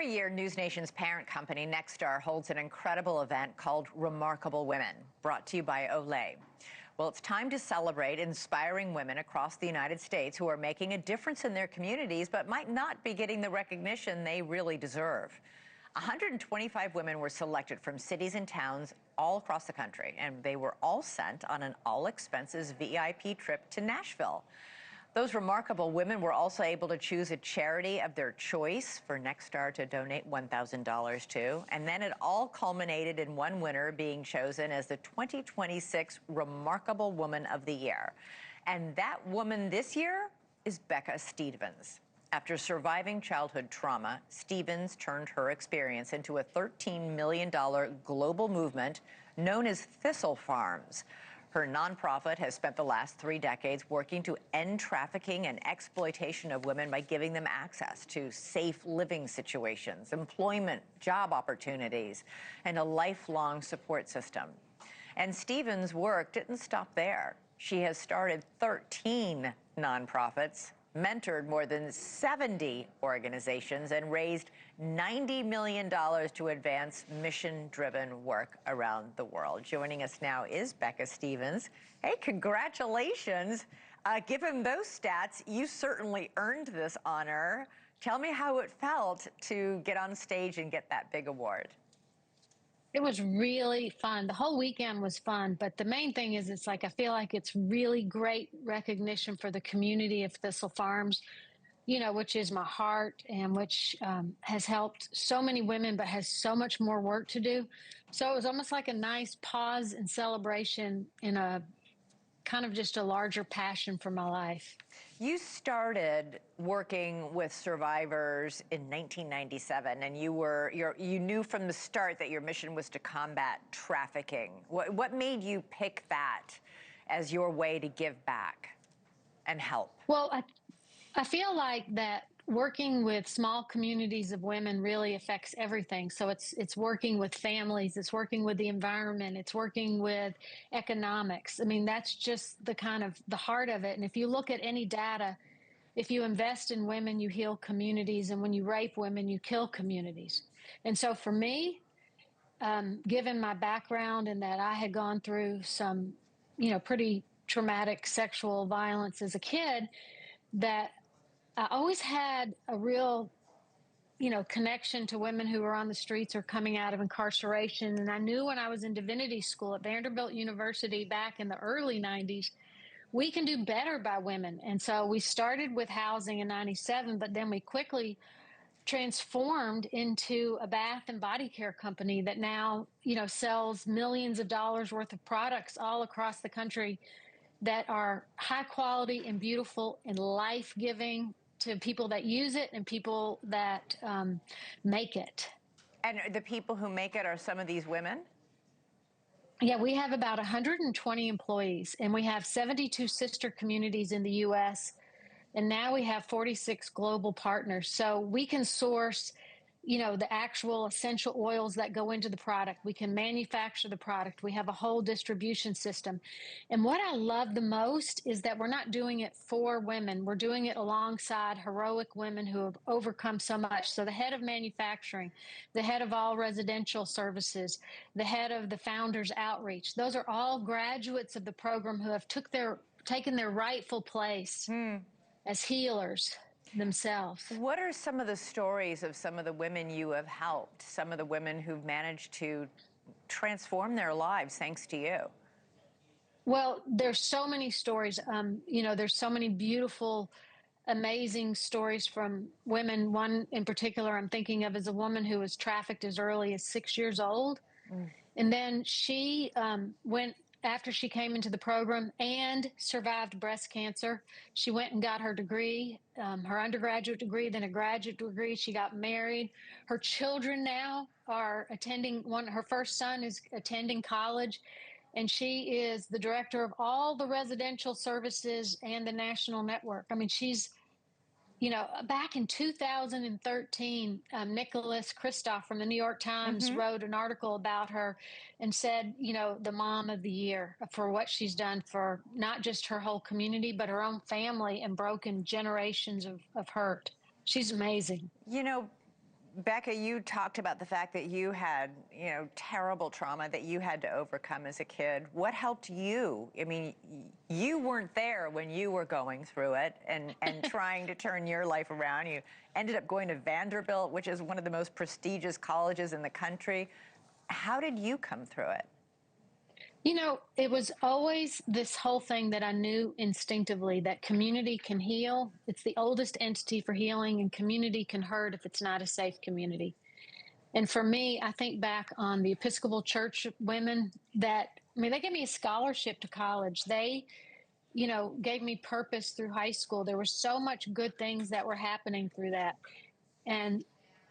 Every year, NewsNation's parent company, Nexstar, holds an incredible event called Remarkable Women, brought to you by Olay. Well, it's time to celebrate inspiring women across the United States who are making a difference in their communities but might not be getting the recognition they really deserve. 125 women were selected from cities and towns all across the country, and they were all sent on an all-expenses VIP trip to Nashville. Those remarkable women were also able to choose a charity of their choice for Nexstar to donate $1,000 to. And then it all culminated in one winner being chosen as the 2026 Remarkable Woman of the Year. And that woman this year is Becca Stevens. After surviving childhood trauma, Stevens turned her experience into a $13 million global movement known as Thistle Farms. Her nonprofit has spent the last 3 decades working to end trafficking and exploitation of women by giving them access to safe living situations, employment, job opportunities, and a lifelong support system. And Stevens' work didn't stop there. She has started 13 nonprofits, mentored more than 70 organizations, and raised $90 million to advance mission-driven work around the world. Joining us now is Becca Stevens. Hey, congratulations. Given those stats, you certainly earned this honor. Tell me how it felt to get on stage and get that big award. It was really fun. The whole weekend was fun, but the main thing is I feel like it's really great recognition for the community of Thistle Farms, which is my heart and which has helped so many women, but has so much more work to do. So it was almost like a nice pause and celebration in a kind of just a larger passion for my life. You started working with survivors in 1997, and you knew from the start that your mission was to combat trafficking. What made you pick that as your way to give back and help? Well, I feel like that working with small communities of women really affects everything. So it's working with families, it's working with the environment, it's working with economics. I mean, that's just the heart of it. And if you look at any data, if you invest in women, you heal communities, and when you rape women, you kill communities. And so for me, given my background and that I had gone through some, pretty traumatic sexual violence as a kid, that I always had a real, connection to women who were on the streets or coming out of incarceration. And I knew when I was in divinity school at Vanderbilt University back in the early 90s, we can do better by women. And so we started with housing in 97, but then we quickly transformed into a bath and body care company that now, sells millions of dollars worth of products all across the country that are high quality and beautiful and life-giving to people that use it and people that make it. And the people who make it are some of these women? Yeah, we have about 120 employees, and we have 72 sister communities in the U.S., and now we have 46 global partners. So we can source, the actual essential oils that go into the product. We can manufacture the product. We have a whole distribution system. And what I love the most is that we're not doing it for women. We're doing it alongside heroic women who have overcome so much. So the head of manufacturing, the head of all residential services, the head of the Founders Outreach, those are all graduates of the program who have taken their rightful place as healers themselves. What are some of the stories of some of the women you have helped, some of the women who've managed to transform their lives thanks to you? Well, there's so many stories. There's so many beautiful, amazing stories from women. One in particular I'm thinking of is a woman who was trafficked as early as 6 years old. And then she went, after she came into the program and survived breast cancer, she went and got her degree, her undergraduate degree, then a graduate degree. She got married. Her children now are attending her first son is attending college, and she is the director of all the residential services and the national network. I mean, she's, back in 2013, Nicholas Kristof from the New York Times wrote an article about her and said, the mom of the year for what she's done for not just her whole community, but her own family and broken generations of hurt. She's amazing. Becca, you talked about the fact that you had, terrible trauma that you had to overcome as a kid. What helped you? I mean, you weren't there when you were going through it and trying to turn your life around. You ended up going to Vanderbilt, which is one of the most prestigious colleges in the country. How did you come through it? It was always this whole thing that I knew instinctively that community can heal. It's the oldest entity for healing, and community can hurt if it's not a safe community. And for me, I think back on the Episcopal Church women that, I mean, they gave me a scholarship to college. They, gave me purpose through high school. There were so much good things that were happening through that. And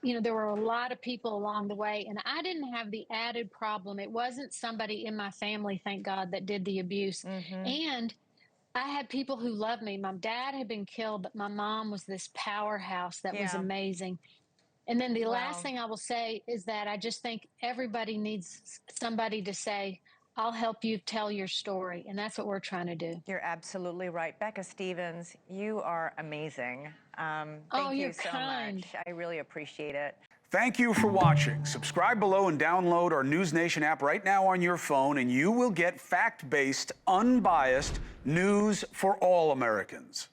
there were a lot of people along the way, and I didn't have the added problem. It wasn't somebody in my family, thank God, that did the abuse. And I had people who loved me. My dad had been killed, but my mom was this powerhouse that was Yeah. amazing. And then the last Wow. thing I will say is that I just think everybody needs somebody to say, I'll help you tell your story. And that's what we're trying to do. You're absolutely right. Becca Stevens, you are amazing. Oh, Thank you you're so kind. much. I really appreciate it. Thank you for watching. Subscribe below and download our NewsNation app right now on your phone, and you will get fact-based, unbiased news for all Americans.